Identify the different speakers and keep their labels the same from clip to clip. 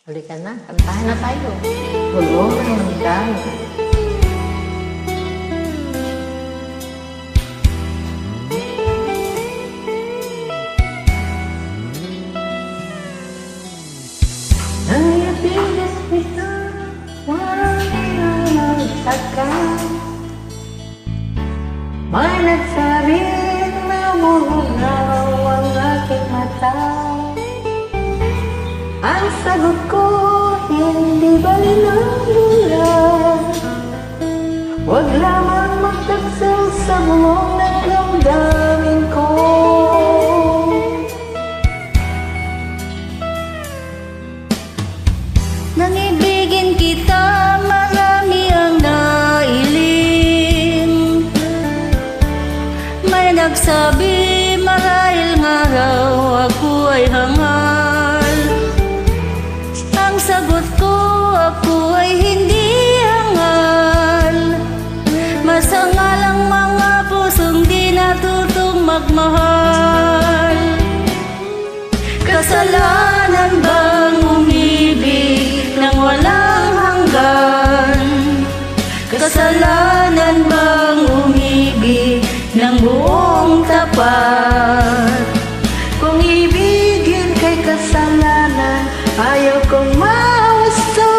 Speaker 1: Halika na, kantahan na tayo. Bulong ng hanggang. Nangyatigas kita, walang saka. May nagsabi na bumugaw ang aking mata. Ang sagot ko, hindi balinangula. Huwag lamang magtaksel sa buong nagdamdamin ko.
Speaker 2: Nang ibigin kita, marami ang nailing. May nagsabi, marahil nga raw ako ay hangal. Ang sagot ko, ako ay hindi hangal. Masangal ang mga pusong di natutong magmahal. Kasalanan bang umibig nang walang hanggan? Kasalanan bang umibig ng buong tapat?
Speaker 1: Kung ibigin kay kasalanan, ayaw kong mawasto.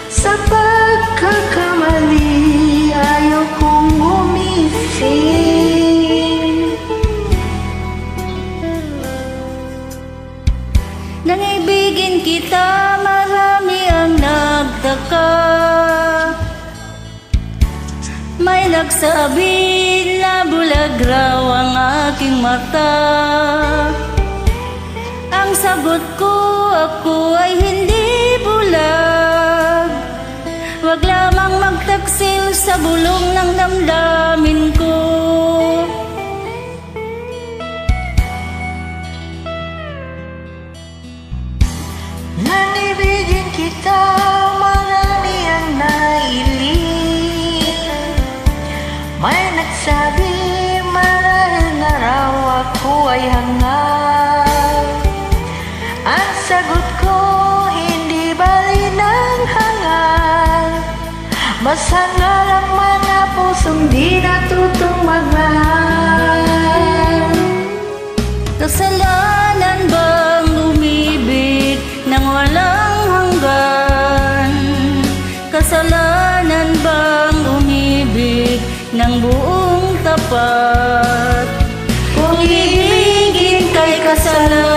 Speaker 1: Sa pagkakamali, ayaw kong gumising.
Speaker 2: Nang ibigin kita, marami ang nagtaka. May nagsabi na bulag raw ang aking mata. Ang sagot ko, ako ay hindi bulag. Huwag lamang magtaksil sa bulong ng damdamin ko.
Speaker 1: Nanibigin kita, marami ang nailing. May nagsabi, marahil na raw ako ay hangal. Ang sagot ko, hindi bali ng hangal. Masangal ang mga pusong di natutong magmahal.
Speaker 2: Kasalanan bang umibig nang walang hanggan? Kasalanan bang umibig ng buong tapat? Kung ibigin kay kasalanan,